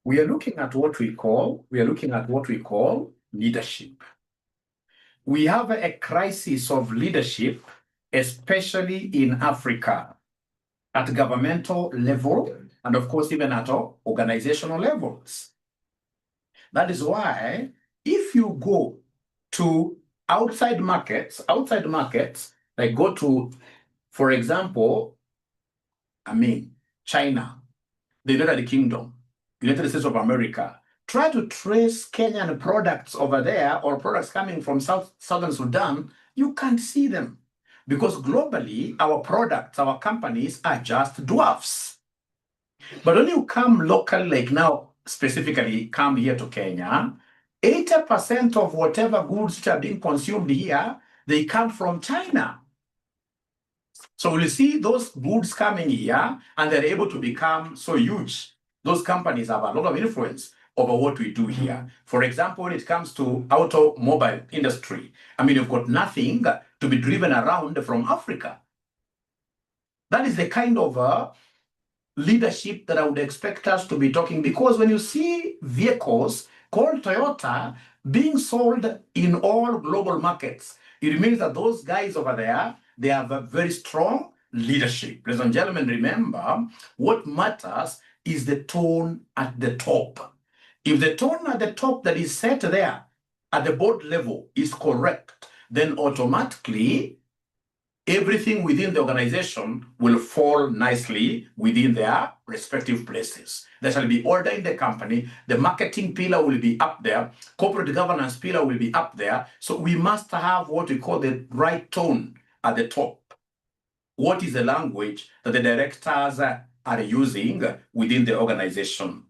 we are looking at what we call leadership. We have a crisis of leadership, especially in Africa, at governmental level, and of course, even at organizational levels. That is why if you go to outside markets, like go to, for example, China, the United Kingdom, United States of America, try to trace Kenyan products over there or products coming from Southern Sudan, you can't see them. Because globally, our products, our companies are just dwarfs. But when you come locally, like now, specifically come here to Kenya, 80% of whatever goods which are being consumed here, they come from China. So we'll see those goods coming here and they're able to become so huge. Those companies have a lot of influence over what we do here. For example, when it comes to automobile industry, you've got nothing to be driven around from Africa. That is the kind of leadership that I would expect us to be talking, because when you see vehicles called Toyota being sold in all global markets, it means that those guys over there, they have a very strong leadership. Ladies and gentlemen, remember, what matters is the tone at the top. If the tone at the top that is set there at the board level is correct, then automatically everything within the organization will fall nicely within their respective places. There shall be order in the company. The marketing pillar will be up there. Corporate governance pillar will be up there. So we must have what we call the right tone at the top. What is the language that the directors are using within the organization?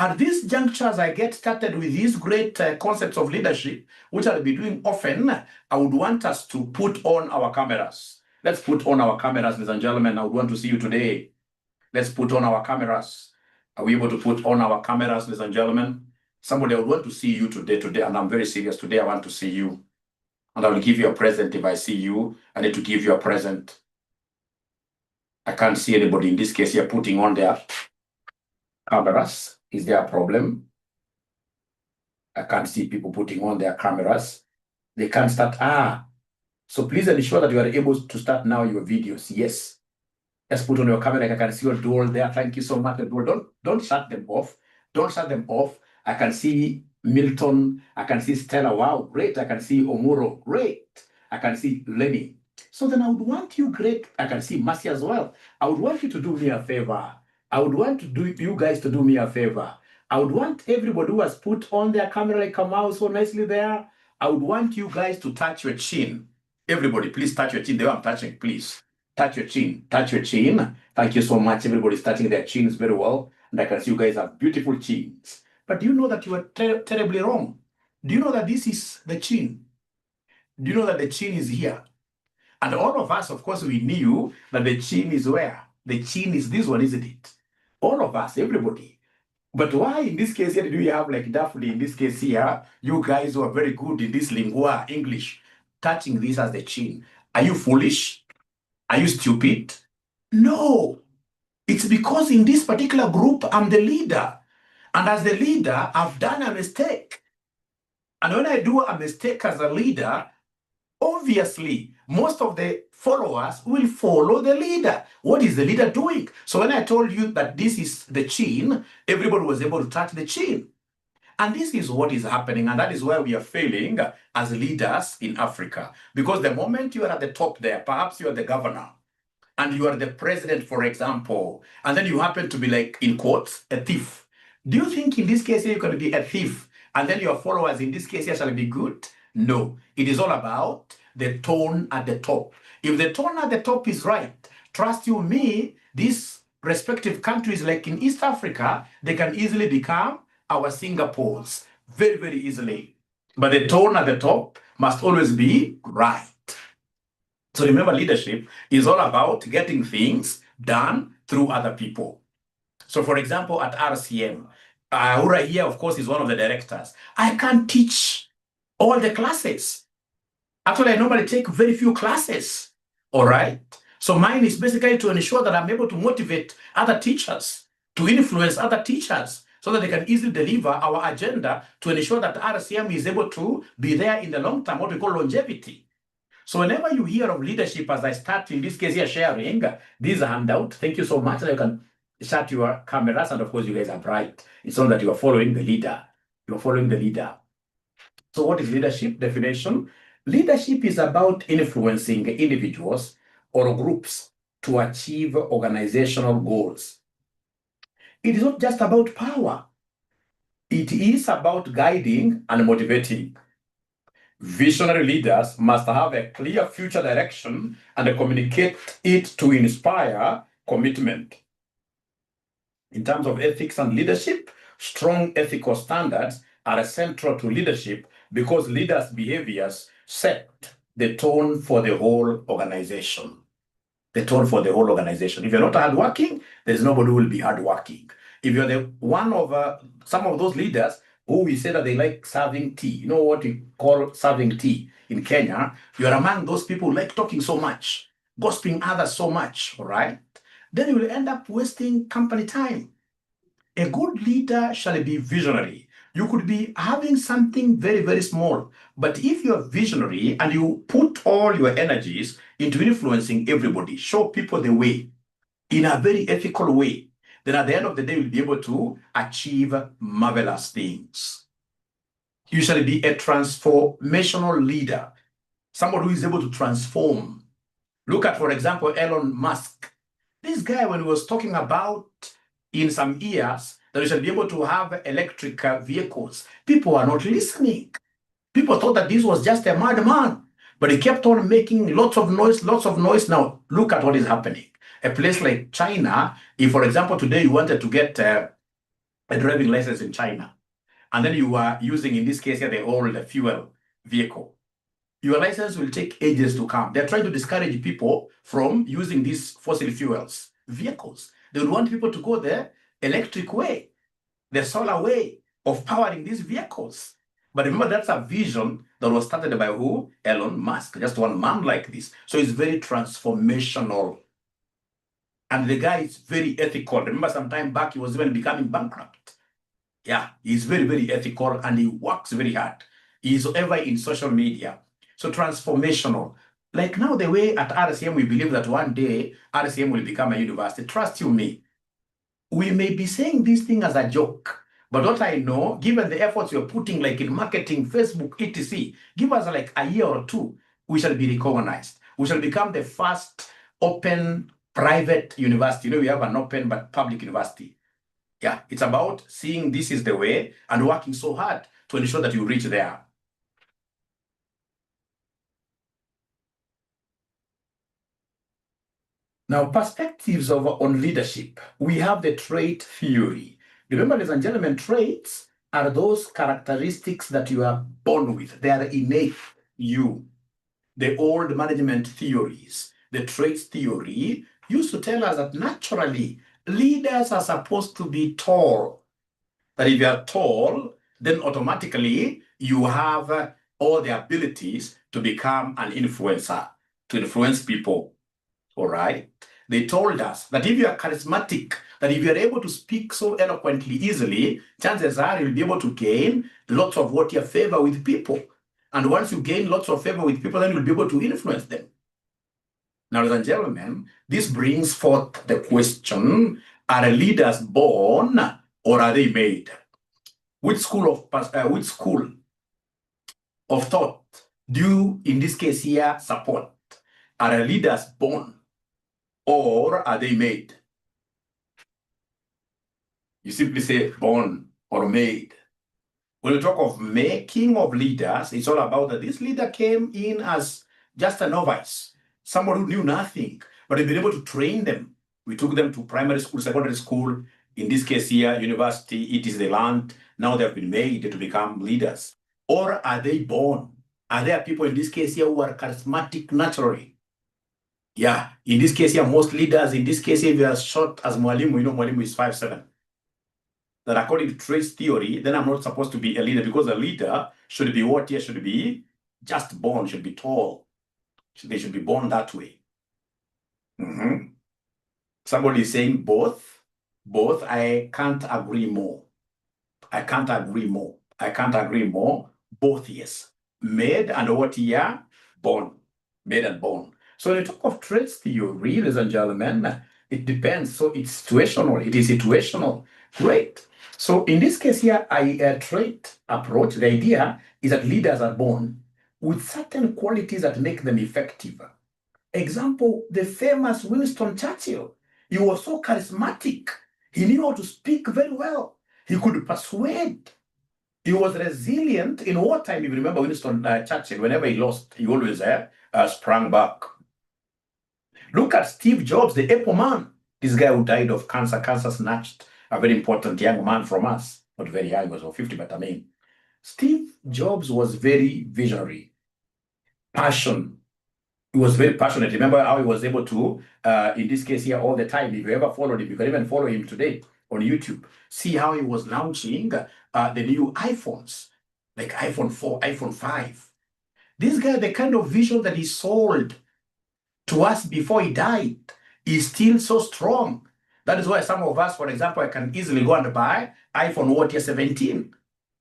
At these junctures, I get started with these great concepts of leadership, which I'll be doing often. I would want us to put on our cameras. Let's put on our cameras, ladies and gentlemen. I would want to see you today. Let's put on our cameras. Are we able to put on our cameras, ladies and gentlemen? Somebody, I would want to see you today, and I'm very serious. Today, I want to see you. And I will give you a present if I see you. I need to give you a present. I can't see anybody in this case here putting on their cameras. Is there a problem? I can't see people putting on their cameras. They can't start. So please ensure that you are able to start now your videos. Yes. Let's put on your camera. Like I can see your dual there. Thank you so much. Don't shut them off. Don't shut them off. I can see Milton. I can see Stella. Wow, great. I can see Omuro. Great. I can see Lenny. So then I would want you, great. I can see Mercy as well. I would want you to do me a favor. I would want you guys to do me a favor. I would want everybody who has put on their camera like a mouse so nicely there. I would want you guys to touch your chin. Everybody, please touch your chin. The way I'm touching, please. Touch your chin. Touch your chin. Thank you so much. Everybody's touching their chins very well. And I can see you guys have beautiful chins. But do you know that you are terribly wrong? Do you know that this is the chin? Do you know that the chin is here? And all of us, of course, we knew that the chin is where? The chin is this one, isn't it? All of us, everybody. But why in this case here do you have like Daphne in this case here, you guys who are very good in this lingua, English, touching this as the chin? Are you foolish? Are you stupid? No. It's because in this particular group, I'm the leader. And as the leader, I've done a mistake. And when I do a mistake as a leader, obviously, most of the followers will follow the leader. What is the leader doing? So when I told you that this is the chin, everybody was able to touch the chin. And this is what is happening. And that is why we are failing as leaders in Africa. Because the moment you are at the top there, perhaps you are the governor, and you are the president, for example, and then you happen to be like, in quotes, a thief. Do you think in this case you're going to be a thief, and then your followers in this case here shall be good? No. It is all about the tone at the top. If the tone at the top is right, trust you me, these respective countries like in East Africa, they can easily become our Singapores. Very, very easily. But the tone at the top must always be right. So remember, leadership is all about getting things done through other people. So for example, at RCM, Ahura here, of course, is one of the directors. I can't teach all the classes. Actually, I normally take very few classes, all right? So mine is basically to ensure that I'm able to motivate other teachers to influence other teachers so that they can easily deliver our agenda to ensure that RCM is able to be there in the long term, what we call longevity. So whenever you hear of leadership, as I start in this case here sharing this handout, thank you so much. You can shut your cameras, and of course you guys are bright. It's not that you are following the leader. You are following the leader. So what is leadership? Definition. Leadership is about influencing individuals or groups to achieve organizational goals. It is not just about power. It is about guiding and motivating. Visionary leaders must have a clear future direction and communicate it to inspire commitment. In terms of ethics and leadership, strong ethical standards are central to leadership because leaders' behaviors set the tone for the whole organization. The tone for the whole organization. If you're not hardworking, there's nobody who will be hardworking. If you're the one of some of those leaders who we say that they like serving tea, you know what we call serving tea in Kenya, you're among those people who like talking so much, gossiping others so much, all right? Then you will end up wasting company time. A good leader shall be visionary. You could be having something very, very small, but if you're visionary and you put all your energies into influencing everybody, show people the way in a very ethical way, then at the end of the day, you'll be able to achieve marvelous things. You shall be a transformational leader, somebody who is able to transform. Look at, for example, Elon Musk. This guy, when he was talking about in some years that we shall be able to have electric vehicles, people are not listening. People thought that this was just a madman, but he kept on making lots of noise, lots of noise. Now, look at what is happening. A place like China, if, for example, today you wanted to get a driving license in China, and then you are using, in this case here, the old fuel vehicle, your license will take ages to come. They're trying to discourage people from using these fossil fuels vehicles. They would want people to go the electric way, the solar way of powering these vehicles. But remember, that's a vision that was started by who? Elon Musk, just one man like this. So it's very transformational. And the guy is very ethical. Remember, some time back, he was even becoming bankrupt. Yeah, he's very, very ethical and he works very hard. He's ever in social media. So transformational. Like now, the way at RCM, we believe that one day RCM will become a university. Trust you me. We may be saying this thing as a joke, but what I know, given the efforts you're putting, like in marketing, Facebook, etc., give us like a year or two, we shall be recognized. We shall become the first open private university. You know, we have an open but public university. Yeah, it's about seeing this is the way and working so hard to ensure that you reach there. Now, perspectives on leadership. We have the trait theory. Remember, ladies and gentlemen, traits are those characteristics that you are born with. They are innate you. The old management theories, the traits theory, used to tell us that naturally, leaders are supposed to be tall. That if you are tall, then automatically you have all the abilities to become an influencer, to influence people. All right? They told us that if you are charismatic, that if you are able to speak so eloquently, easily, chances are you'll be able to gain lots of what your favor with people. And once you gain lots of favor with people, then you'll be able to influence them. Now, ladies and gentlemen, this brings forth the question, are leaders born or are they made? Which school of thought do you, in this case here, support? Are leaders born or are they made? You simply say born or made. When we talk of making of leaders, it's all about that this leader came in as just a novice, someone who knew nothing, but we've been able to train them. We took them to primary school, secondary school, in this case here, university, it is the land. Now they've been made to become leaders. Or are they born? Are there people in this case here who are charismatic naturally? Yeah, in this case here, most leaders, in this case here, if you are short as Mwalimu, you know Mwalimu is 5'7". That according to traits theory, then I'm not supposed to be a leader because a leader should be what here? Should be just born, should be tall. They should be born that way. Somebody is saying both. Both, I can't agree more. I can't agree more. I can't agree more. Both, yes. Made and what year? Born. Made and born. So when you talk of traits theory, ladies and gentlemen, it depends. So it's situational. It is situational. Great. So in this case here, a trait approach, the idea is that leaders are born with certain qualities that make them effective. Example, the famous Winston Churchill. He was so charismatic. He knew how to speak very well. He could persuade. He was resilient in wartime. If you remember Winston Churchill, whenever he lost, he always sprang back. Look at Steve Jobs, the Apple man. This guy who died of cancer. Cancer snatched a very important young man from us. Not very young, he was over 50, but I mean, Steve Jobs was very visionary. Passion. He was very passionate. Remember how he was able to, in this case here, all the time. If you ever followed him, you can even follow him today on YouTube. See how he was launching the new iPhones, like iPhone 4, iPhone 5. This guy, the kind of vision that he sold to us before he died is still so strong. That is why some of us, for example, I can easily go and buy iPhone 17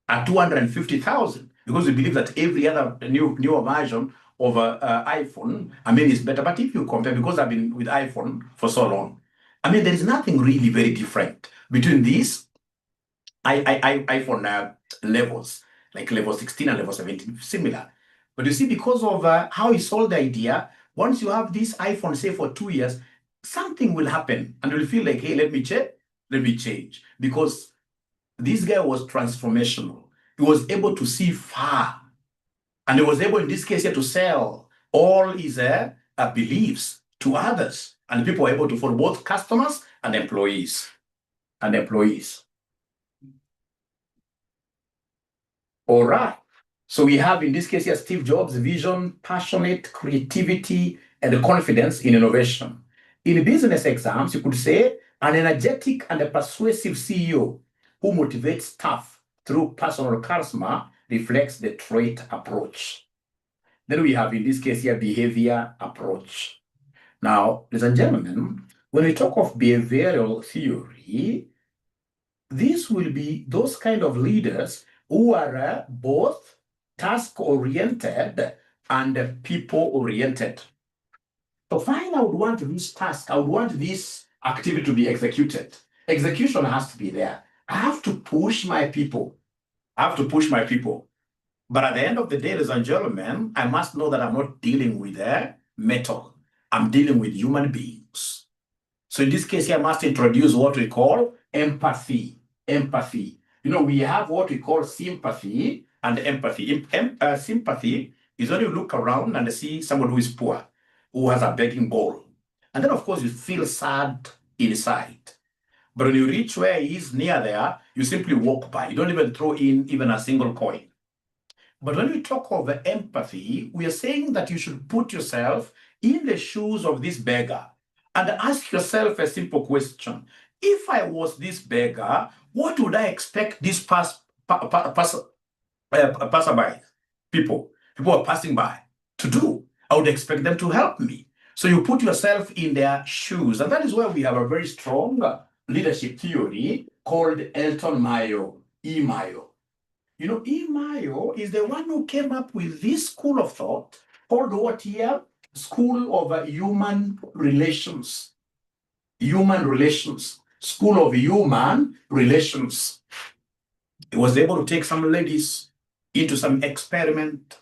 at 250,000 because we believe that every other newer version of iPhone, I mean, is better. But if you compare, because I've been with iPhone for so long, I mean, there is nothing really very different between these iPhone levels, like level 16 and level 17, similar. But you see, because of how he sold the idea, once you have this iPhone, say for 2 years, something will happen and you'll feel like, hey, let me change. Because this guy was transformational. He was able to see far. And he was able, in this case here, to sell all his beliefs to others. And people were able to follow, both customers and employees. All right. So we have, in this case here, Steve Jobs' vision, passionate, creativity, and confidence in innovation. In business exams, you could say an energetic and a persuasive CEO who motivates staff through personal charisma reflects the trait approach. Then we have, in this case here, behavior approach. Now, ladies and gentlemen, when we talk of behavioral theory, this will be those kind of leaders who are both task-oriented and people-oriented. So fine, I would want this task, I would want this activity to be executed. Execution has to be there. I have to push my people. But at the end of the day, ladies and gentlemen, I must know that I'm not dealing with metal. I'm dealing with human beings. So in this case here, I must introduce what we call empathy. You know, we have what we call sympathy and empathy. Sympathy is when you look around and see someone who is poor, who has a begging bowl. And then, of course, you feel sad inside. But when you reach where he is near there, you simply walk by. You don't even throw in even a single coin. But when we talk of empathy, we are saying that you should put yourself in the shoes of this beggar and ask yourself a simple question. If I was this beggar, what would I expect this passerby, people who are passing by, to do? I would expect them to help me. So you put yourself in their shoes. And that is where we have a very strong leadership theory called Elton Mayo, E. Mayo. You know, E. Mayo is the one who came up with this school of thought called what here? School of Human Relations. School of Human Relations. He was able to take some ladies into some experiment.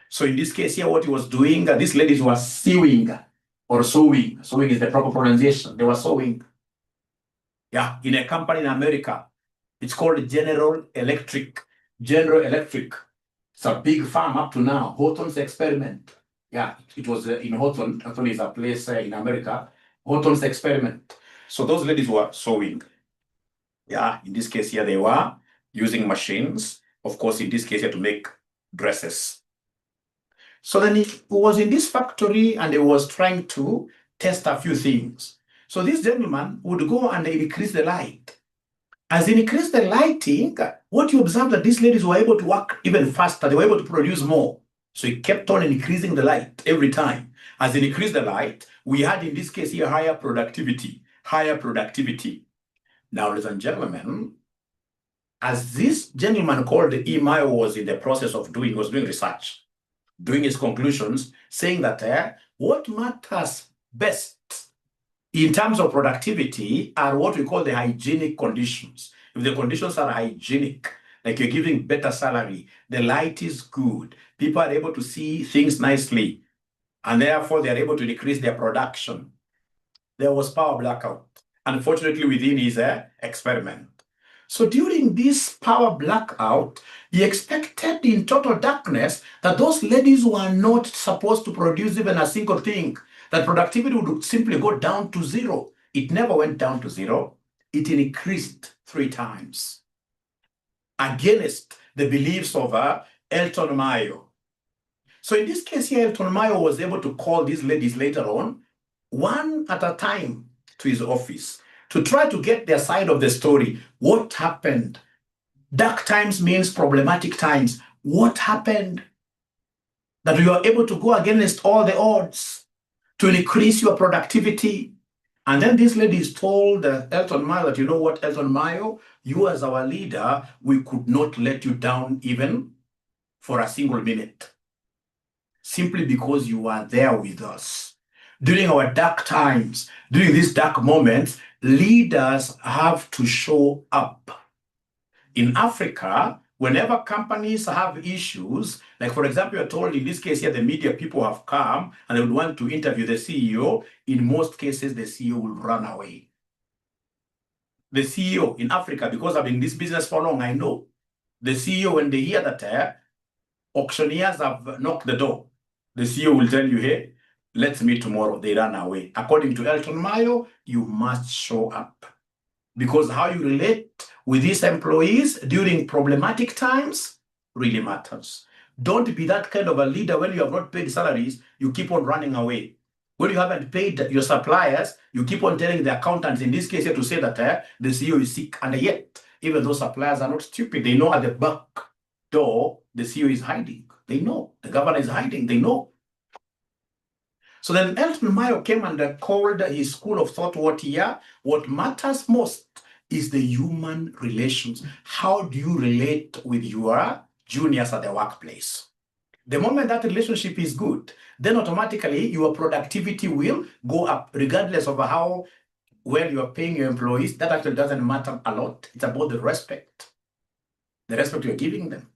So in this case here, what he was doing, these ladies were sewing or sewing. Sewing is the proper pronunciation. They were sewing. Yeah, in a company in America. It's called General Electric. It's a big farm up to now. Houghton's experiment. Yeah, it was in Houghton. Houghton is a place in America. Houghton's experiment. So those ladies were sewing. Yeah, in this case here, they were using machines. Of course, in this case here, to make dresses. So then he was in this factory and he was trying to test a few things. So this gentleman would go and increase the light. As he increased the lighting, what you observe that these ladies were able to work even faster. They were able to produce more. So he kept on increasing the light every time. As he increased the light, we had in this case here higher productivity. higher productivity. Now, ladies and gentlemen, as this gentleman called Imayo was in the process of doing research, doing his conclusions, saying that what matters best in terms of productivity are what we call the hygienic conditions. If the conditions are hygienic, like you're giving better salary, the light is good, people are able to see things nicely, and therefore they're able to decrease their production. There was power blackout, unfortunately, within his experiment. So during this power blackout, he expected in total darkness that those ladies were not supposed to produce even a single thing, that productivity would simply go down to zero. It never went down to zero. It increased 3 times against the beliefs of Elton Mayo. So in this case here, Elton Mayo was able to call these ladies later on, one at a time, to his office to try to get their side of the story. What happened? Dark times means problematic times. What happened that you are able to go against all the odds to increase your productivity? And then this lady is told Elton Mayo that, you know what, Elton Mayo, you as our leader, we could not let you down even for a single minute, simply because you are there with us. During our dark times, during these dark moments, leaders have to show up. In Africa, whenever companies have issues, like for example, you're told in this case here, the media people have come and they would want to interview the CEO, in most cases, the CEO will run away. The CEO in Africa, because I've been in this business for long, I know. The CEO, when they hear that auctioneers have knocked the door, the CEO will tell you, hey, let's meet tomorrow. They run away. According to Elton Mayo, you must show up. Because how you relate with these employees during problematic times really matters. Don't be that kind of a leader when you have not paid salaries, you keep on running away. When you haven't paid your suppliers, you keep on telling the accountants, in this case here, to say that the CEO is sick. And yet, even those suppliers are not stupid. They know at the back door, the CEO is hiding. They know. The governor is hiding. They know. So then Elton Mayo came and called his school of thought what matters most is the human relations. How do you relate with your juniors at the workplace? The moment that relationship is good, then automatically your productivity will go up, regardless of how well you're paying your employees. That actually doesn't matter a lot. It's about the respect you're giving them.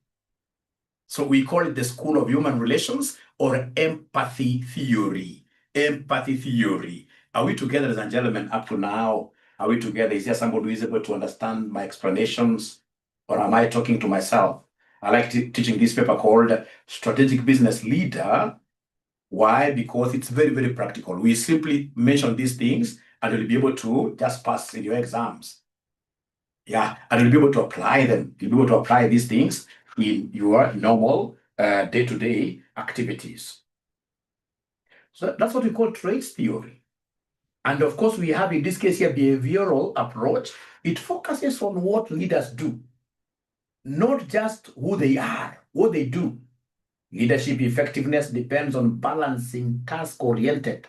So we call it the School of Human Relations or empathy theory. Empathy theory. Are we together, ladies and gentlemen, up to now? Are we together? Is there somebody who is able to understand my explanations? Or am I talking to myself? I like teaching this paper called Strategic Business Leader. Why? Because it's very, very practical. We simply mention these things and you'll be able to just pass in your exams. Yeah, and you'll be able to apply them. You'll be able to apply these things in your normal day-to-day activities. So that's what we call traits theory. And of course, we have in this case here behavioral approach. It focuses on what leaders do, not just who they are, what they do. Leadership effectiveness depends on balancing task-oriented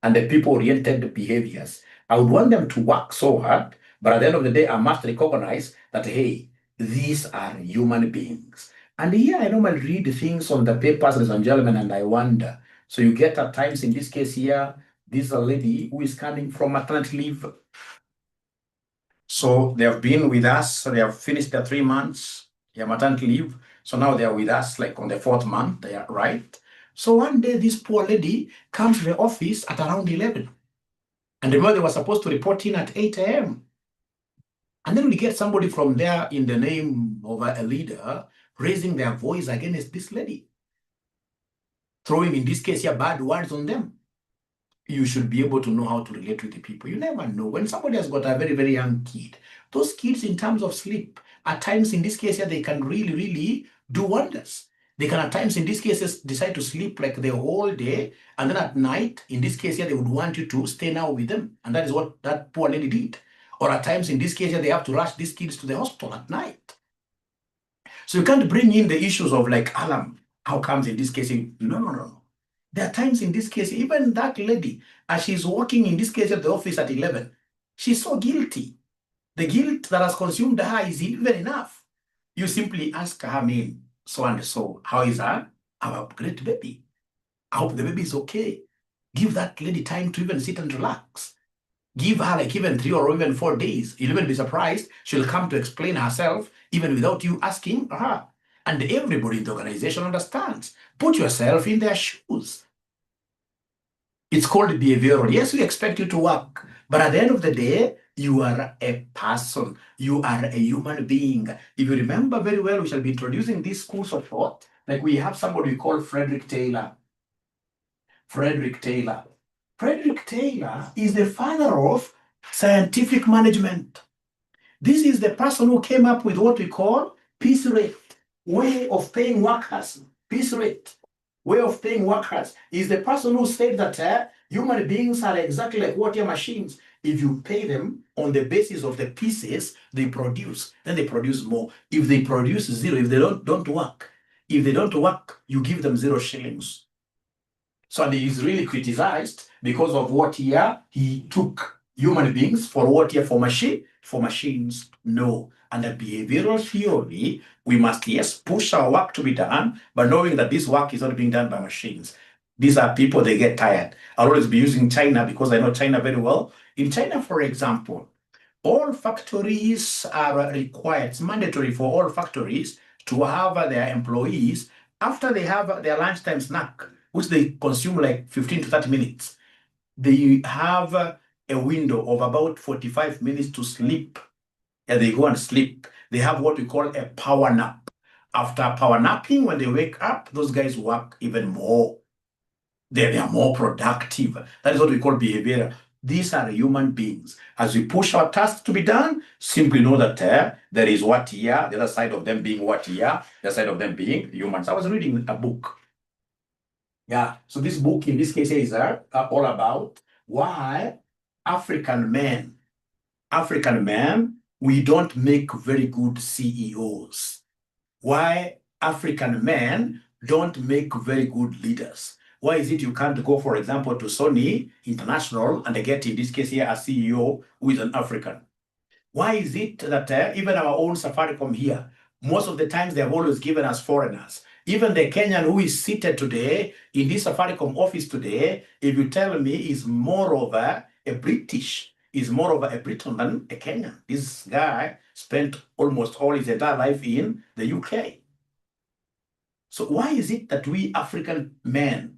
and the people-oriented behaviors. I would want them to work so hard, but at the end of the day, I must recognize that, hey, these are human beings. And here I normally read things on the papers, ladies and gentlemen, and I wonder. So you get at times, in this case here, this is a lady who is coming from maternity leave. So they have been with us, so they have finished their 3 months, their maternity leave. So now they are with us like on the 4th month, they are right. So one day this poor lady comes to the office at around 11. And remember, they were supposed to report in at 8 a.m. And then we get somebody from there in the name of a leader raising their voice against this lady, throwing, in this case here, bad words on them. You should be able to know how to relate with the people. You never know. When somebody has got a very, very young kid, those kids in terms of sleep, at times in this case here, they can really, really do wonders. They can at times in these cases decide to sleep like the whole day, and then at night, in this case here, they would want you to stay now with them. And that is what that poor lady did. Or at times in this case here, they have to rush these kids to the hospital at night. So you can't bring in the issues of like alarm. How comes in this case? No. There are times in this case, even that lady, as she's walking in this case at the office at 11, she's so guilty. The guilt that has consumed her is even enough. You simply ask her name, so and so. How is her? Our great baby. I hope the baby is okay. Give that lady time to even sit and relax. Give her like even 3 or even 4 days. You'll even be surprised. She'll come to explain herself even without you asking her. And everybody in the organization understands. Put yourself in their shoes. It's called behavioral. Yes, we expect you to work, but at the end of the day, you are a person. You are a human being. If you remember very well, we shall be introducing these schools of thought. Like we have somebody we call Frederick Taylor. Frederick Taylor. Frederick Taylor is the father of scientific management. This is the person who came up with what we call piece rate, way of paying workers. Piece rate, way of paying workers, is the person who said that human beings are exactly like water machines. If you pay them on the basis of the pieces they produce, then they produce more. If they produce zero, if they don't work, you give them 0 shillings. So he is really criticized because of what he took human beings for what for machines. No. Under behavioral theory, we must, yes, push our work to be done, but knowing that this work is not being done by machines. These are people, they get tired. I'll always be using China because I know China very well. In China, for example, all factories are required, it's mandatory for all factories to have their employees, after they have their lunchtime snack, which they consume like 15 to 30 minutes, they have a window of about 45 minutes to sleep. And they go and sleep. They have what we call a power nap. After power napping, when they wake up, those guys work even more. They are more productive. That is what we call behavior. These are human beings. As we push our tasks to be done, simply know that there is what here, the other side of them being what here, the other side of them being humans. I was reading a book. Yeah, so this book in this case is all about why African men, we don't make very good CEOs. Why African men don't make very good leaders. Why is it you can't go, for example, to Sony International and get, in this case here, a CEO who is an African? Why is it that even our own Safaricom here, most of the times they have always given us foreigners? Even the Kenyan who is seated today in this Safaricom office today, if you tell me, is more of a British, is more of a Briton than a Kenyan. This guy spent almost all his entire life in the UK. So why is it that we African men,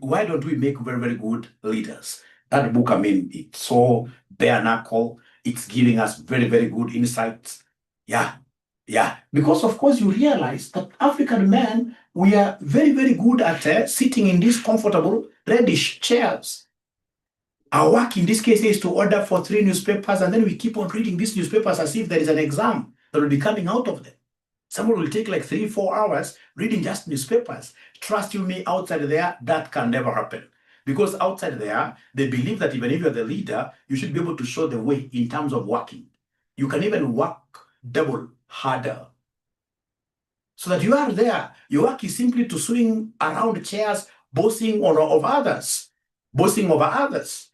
why don't we make very, very good leaders? That book, I mean, it's so bare knuckle. It's giving us very, very good insights. Yeah. Because of course you realize that African men, we are very, very good at sitting in these comfortable reddish chairs. Our work in this case is to order for 3 newspapers, and then we keep on reading these newspapers as if there is an exam that will be coming out of them. Someone will take like 3-4 hours reading just newspapers. Trust you me, outside there, that can never happen. Because outside there, they believe that even if you're the leader, you should be able to show the way in terms of working. You can even work double harder. So that you are there. Your work is simply to swing around chairs, bossing over others. Bossing over others.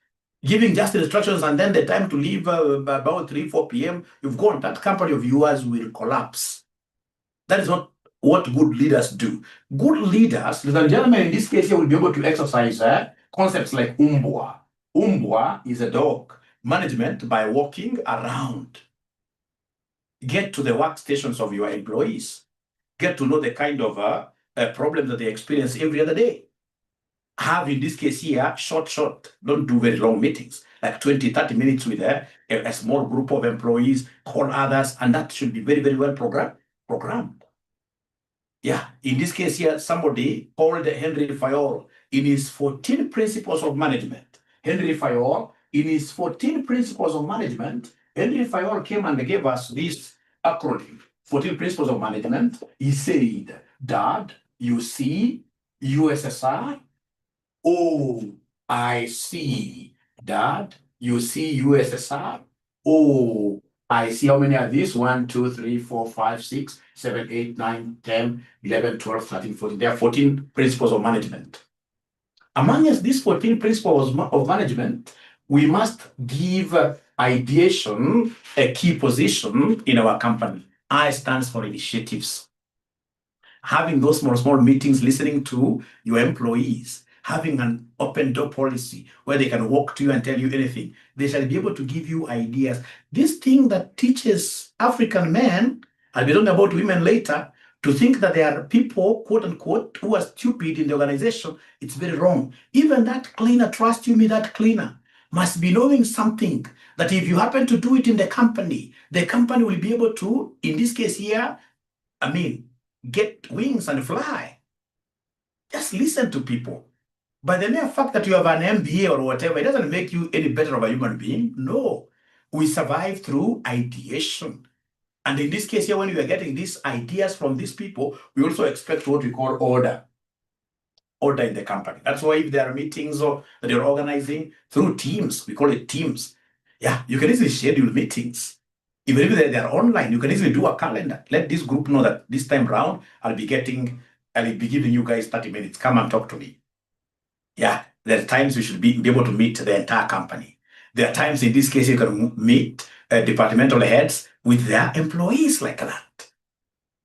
Giving just instructions, and then the time to leave about 3-4 p.m., you've gone. That company of yours will collapse. That is not what good leaders do. Good leaders, ladies and gentlemen, in this case here, will be able to exercise concepts like umbwa. Umbwa is a dog. Management by walking around. Get to the workstations of your employees. Get to know the kind of problems that they experience every other day. Have, in this case here, short. Don't do very long meetings, like 20-30 minutes with a small group of employees, call others, and that should be very, very well programmed. Yeah, in this case here, somebody called Henry Fayol in his 14 principles of management. Henry Fayol, in his 14 principles of management, Henry Fayol came and gave us this acronym, 14 principles of management. He said, Dad, you see, USSR. Oh, I see. Dad, you see USSR? Oh, I see. How many are these? 1, 2, 3, 4, 5, 6, 7, 8, 9, 10, 11, 12, 13, 14. There are 14 principles of management. Amongst these 14 principles of management, we must give ideation a key position in our company. I stands for initiatives. Having those small meetings, listening to your employees, having an open door policy where they can walk to you and tell you anything. They shall be able to give you ideas. This thing that teaches African men, I'll be talking about women later, to think that there are people, quote unquote, who are stupid in the organization, it's very wrong. Even that cleaner, trust you me, that cleaner must be knowing something that if you happen to do it in the company will be able to, in this case here, get wings and fly. Just listen to people. By the mere fact that you have an MBA or whatever, it doesn't make you any better of a human being. No. We survive through ideation. And in this case here, when we are getting these ideas from these people, we also expect what we call order. Order in the company. That's why if there are meetings or that you're organizing through teams, we call it teams. Yeah, you can easily schedule meetings. Even if they're online, you can easily do a calendar. Let this group know that this time round, I'll be giving you guys 30 minutes. Come and talk to me. Yeah, there are times we should be able to meet the entire company. There are times in this case you can meet departmental heads with their employees like that.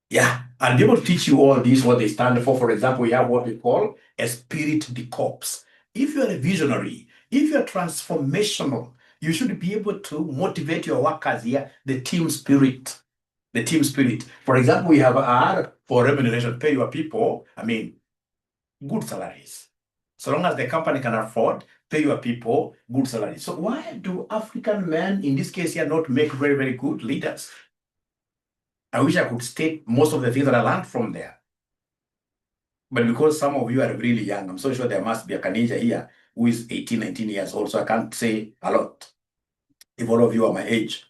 Yeah, I'll be able to teach you all these, what they stand for. For example, we have what we call a spirit de corps. If you're a visionary, if you're transformational, you should be able to motivate your workers here, the team spirit. The team spirit. For example, we have R for remuneration, pay your people, good salaries. So long as the company can afford, pay your people good salaries. So why do African men, in this case here, not make very, very good leaders? I wish I could state most of the things that I learned from there. But because some of you are really young, I'm so sure there must be a Canadian here who is 18, 19 years old, so I can't say a lot. If all of you are my age,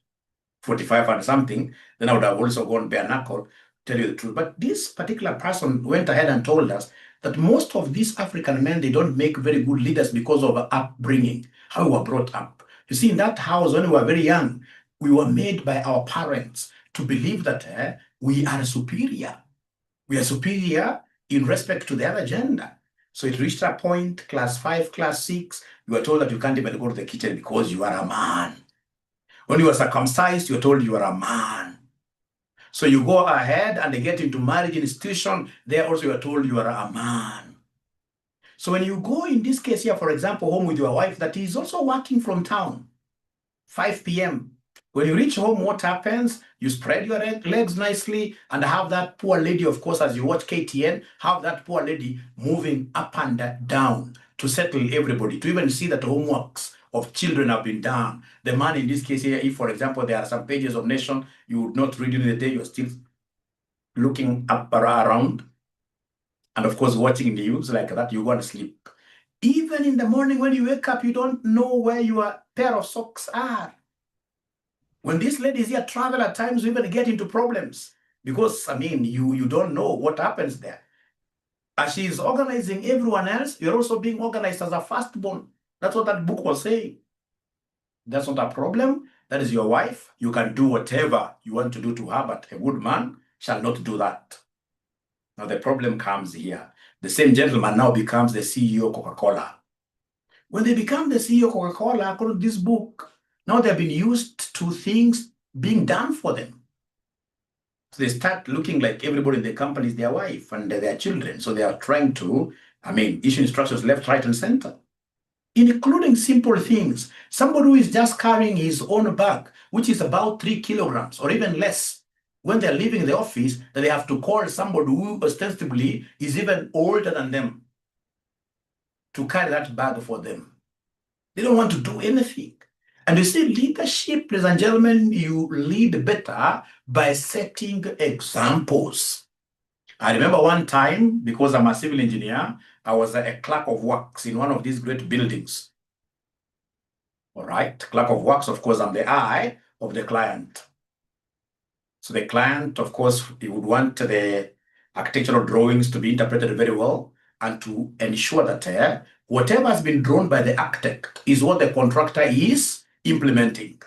45 and something, then I would have also gone bare knuckle, tell you the truth. But this particular person went ahead and told us that most of these African men, they don't make very good leaders because of upbringing, how we were brought up. You see, in that house, when we were very young, we were made by our parents to believe that we are superior. We are superior in respect to the other gender. So it reached a point, class 5, class 6, you were told that you can't even go to the kitchen because you are a man. When you are circumcised, you're told you are a man. So you go ahead and they get into marriage institution, there also you are told you are a man. So when you go in this case here, for example, home with your wife that is also working from town, 5 p.m., when you reach home, what happens? You spread your legs nicely and have that poor lady, of course, as you watch KTN, have that poor lady moving up and down to settle everybody, to even see that homeworks of children have been done. The man in this case here, if, for example, there are some pages of Nation, you would not read during the day, you're still looking up around. And of course, watching news like that, you go to sleep. Even in the morning when you wake up, you don't know where your pair of socks are. When these ladies here travel at times, we even get into problems because, you don't know what happens there. As she is organizing everyone else, you're also being organized as a firstborn. That's what that book was saying. That's not a problem. That is your wife. You can do whatever you want to do to her, but a good man shall not do that. Now the problem comes here. The same gentleman now becomes the CEO of Coca-Cola. When they become the CEO of Coca-Cola, according to this book, now they've been used to things being done for them. So they start looking like everybody in the company is their wife and their children. So they are trying to, issue instructions left, right, and center, including simple things. Somebody who is just carrying his own bag, which is about 3 kilograms or even less, when they're leaving the office, that they have to call somebody who ostensibly is even older than them to carry that bag for them. They don't want to do anything. And you see, leadership, ladies and gentlemen, you lead better by setting examples. I remember one time, because I'm a civil engineer, I was a clerk of works in one of these great buildings. All right, clerk of works, of course, I'm the eye of the client. So the client, of course, he would want the architectural drawings to be interpreted very well and to ensure that whatever has been drawn by the architect is what the contractor is implementing.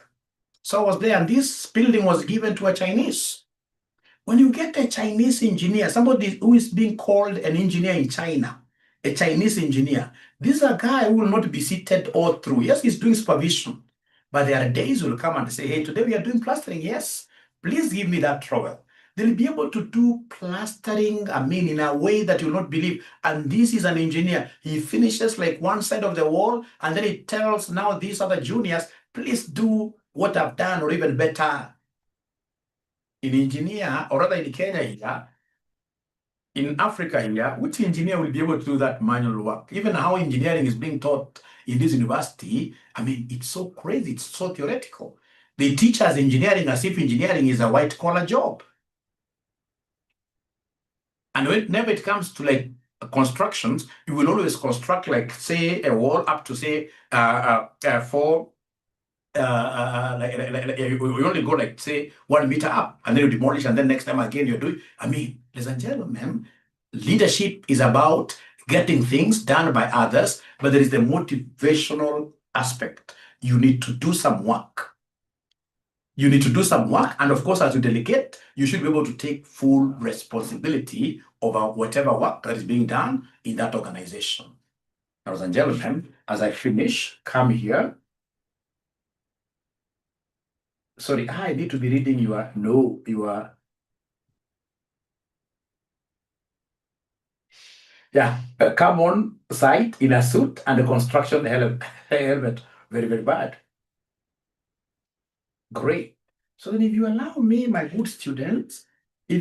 So I was there, and this building was given to a Chinese. When you get a Chinese engineer, somebody who is being called an engineer in China, a Chinese engineer, This is a guy who will not be seated all through. Yes, he's doing supervision, but there are days will come and say, hey, today we are doing plastering. Yes, please give me that trowel. They'll be able to do plastering, in a way that you'll not believe. And this is an engineer. He finishes like one side of the wall, and then he tells now these other juniors, please do what I've done or even better. In engineer, or rather in Kenya here, in Africa here, which engineer will be able to do that manual work? Even how engineering is being taught in this university, it's so crazy, it's so theoretical. They teach us engineering as if engineering is a white-collar job. And whenever it comes to like constructions, you will always construct like, say, a wall up to, say, 4 you only go like, say, 1 meter up, and then you demolish, and then next time again you're doing. Ladies and gentlemen, leadership is about getting things done by others, but there is the motivational aspect. You need to do some work. You need to do some work, and of course, as you delegate, you should be able to take full responsibility over whatever work that is being done in that organization. Ladies and gentlemen, as I finish, come here. Sorry, I need to be reading your come on site in a suit and a construction helmet. Very, very bad. Great. So then if you allow me, my good students, I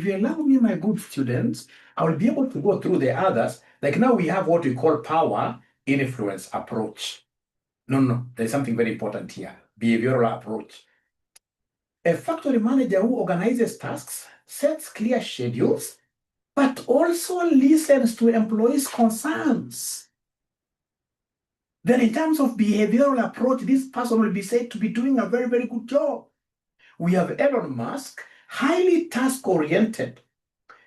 will be able to go through the others. Like now we have what we call power influence approach. No, there's something very important here. Behavioral approach. A factory manager who organizes tasks, sets clear schedules, but also listens to employees' concerns. Then in terms of behavioral approach, this person will be said to be doing a very, very good job. We have Elon Musk, highly task-oriented.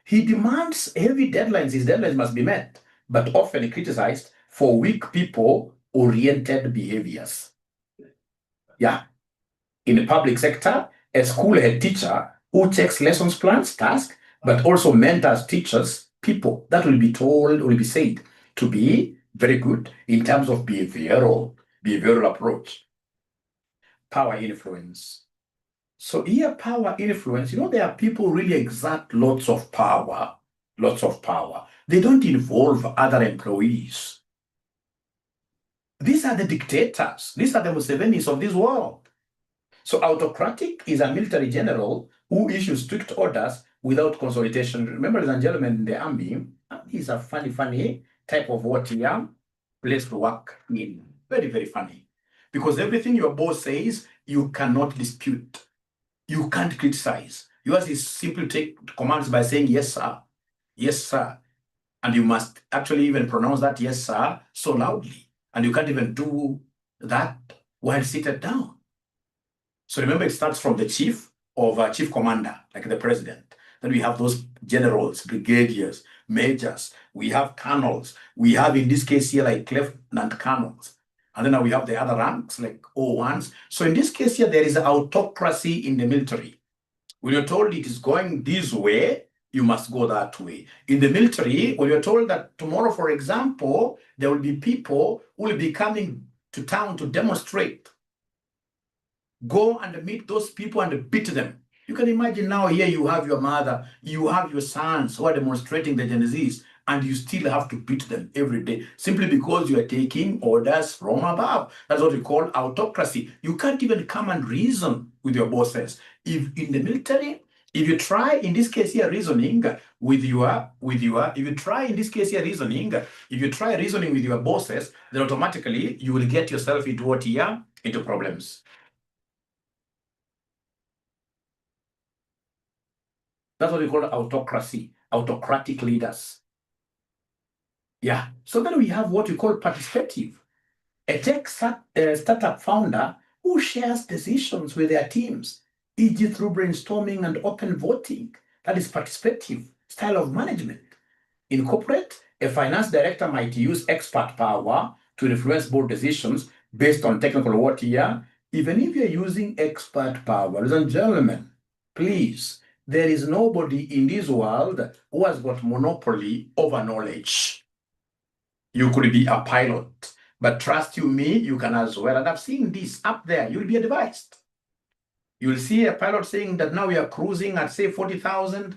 He demands heavy deadlines. His deadlines must be met, but often criticized for weak people-oriented behaviors. Yeah. In the public sector, a school head teacher who checks lessons plans, tasks, but also mentors teachers, people that will be said to be very good in terms of behavioral approach. Power influence. So here, power influence, there are people who really exert lots of power. They don't involve other employees. These are the dictators. These are the Musevenis of this world. So autocratic is a military general who issues strict orders without consultation. Remember, ladies and gentlemen, in the army is a funny type of place to work in. Very, very funny. Because everything your boss says, you cannot dispute. You can't criticize. Yours is simply take commands by saying, yes, sir. Yes, sir. And you must actually even pronounce that yes, sir, so loudly. And you can't even do that while seated down. So remember, it starts from the chief commander, like the president. Then we have those generals, brigadiers, majors. We have colonels. We have, in this case here, like lieutenant colonels. And then now we have the other ranks, like O1s. So in this case here, there is autocracy in the military. When you're told it is going this way, you must go that way. In the military, when you're told that tomorrow, for example, there will be people who will be coming to town to demonstrate, go and meet those people and beat them. You can imagine now here you have your mother, you have your sons who are demonstrating the Gen Zs, and you still have to beat them every day simply because you are taking orders from above. That's what we call autocracy. You can't even come and reason with your bosses. If in the military, if you try in this case here reasoning with your bosses, then automatically you will get yourself into what here? Into problems. That's what we call autocracy, autocratic leaders. Yeah. So then we have what we call participative. A tech startup founder who shares decisions with their teams, e.g. through brainstorming and open voting. That is participative style of management. In corporate, a finance director might use expert power to influence board decisions based on technical what here. Even if you're using expert power, ladies and gentlemen, please, there is nobody in this world who has got monopoly over knowledge. You could be a pilot. But trust you me, you can as well. And I've seen this up there. You'll be advised. You'll see a pilot saying that now we are cruising at, say, 40,000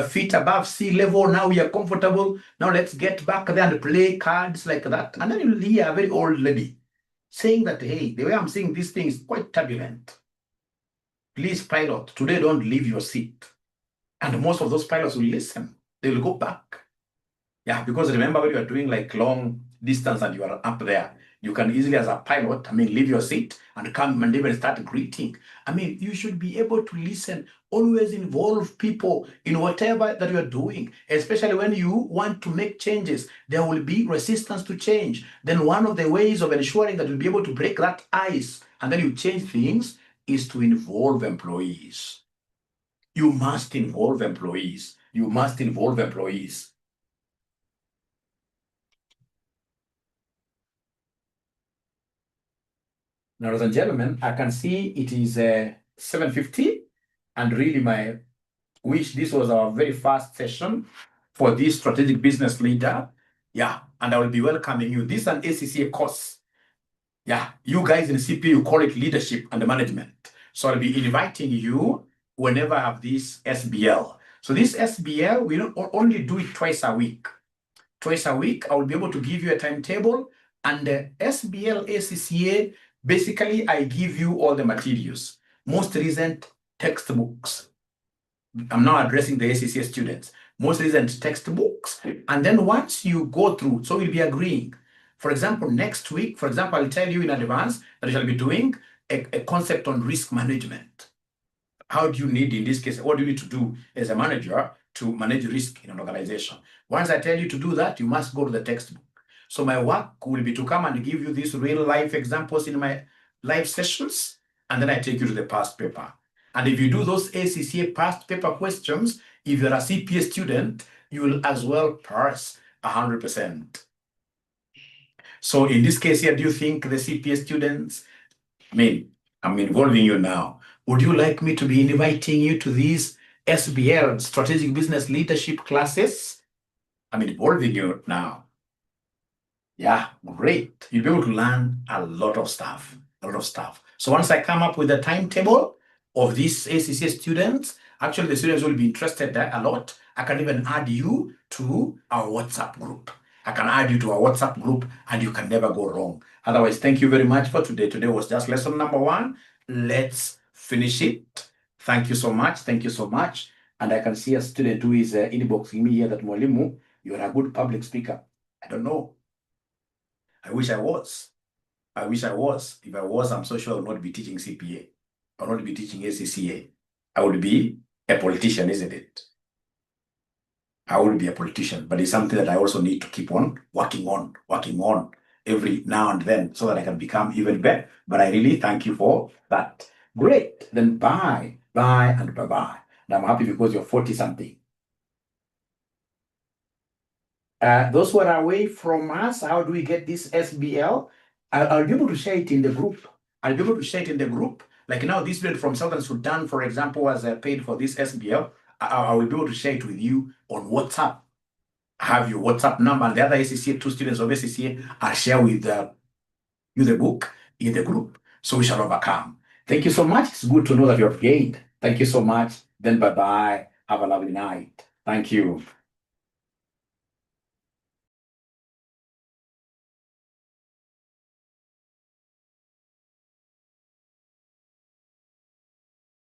feet above sea level. Now we are comfortable. Now let's get back there and play cards like that. And then you'll hear a very old lady saying that, hey, the way I'm seeing this thing is quite turbulent. Please, pilot, today don't leave your seat. And most of those pilots will listen. They will go back. Yeah, because remember when you are doing like long distance and you are up there, you can easily, as a pilot, leave your seat and come and even start greeting. You should be able to listen, always involve people in whatever that you're doing, especially when you want to make changes. There will be resistance to change. Then one of the ways of ensuring that you'll be able to break that ice and then you change things is to involve employees. You must involve employees. You must involve employees. Now, ladies and gentlemen, I can see it is 7:50, and really my wish, this was our very first session for this strategic business leader. Yeah, and I will be welcoming you. This is an ACCA course. Yeah, you guys in CPA, you call it leadership and management. So I'll be inviting you whenever I have this SBL. So this SBL, we don't only do it twice a week. Twice a week, I will be able to give you a timetable, and the SBL ACCA, basically, I give you all the materials, most recent textbooks. I'm now addressing the ACCA students, most recent textbooks. And then once you go through, so we'll be agreeing. For example, next week, I'll tell you in advance that I shall be doing a concept on risk management. How do you need, in this case, what do you need to do as a manager to manage risk in an organization? Once I tell you to do that, you must go to the textbook. So my work will be to come and give you these real life examples in my live sessions, and then I take you to the past paper. And if you do those ACCA past paper questions, if you're a CPA student, you will as well pass 100%. So in this case here, do you think the CPA students, I'm involving you now. Would you like me to be inviting you to these SBL, Strategic Business Leadership classes? I'm involving you now. Yeah, great. You'll be able to learn a lot of stuff. So once I come up with a timetable of these ACCA students, actually the students will be interested a lot. I can even add you to our WhatsApp group. And you can never go wrong. Otherwise, thank you very much for today. Today was just lesson number 1. Let's finish it. Thank you so much. And I can see a student who is inboxing me here that, Mwalimu, you're a good public speaker. I don't know. I wish I was. If I was, I'm so sure I would not be teaching CPA. I would not be teaching ACCA. I would be a politician, isn't it? I will be a politician, but it's something that I also need to keep on working on every now and then so that I can become even better. But I really thank you for that. Great. Then bye, and bye-bye. And I'm happy because you're 40-something. Those who are away from us, how do we get this SBL? I'll be able to share it in the group. Like now, this student from Southern Sudan, for example, was paid for this SBL. I will be able to share it with you on WhatsApp. I have your WhatsApp number, and the other ACCA, 2 students of ACCA, I'll share with you the book in the group. So we shall overcome. Thank you so much. It's good to know that you're gained. Thank you so much. Then bye-bye. Have a lovely night. Thank you.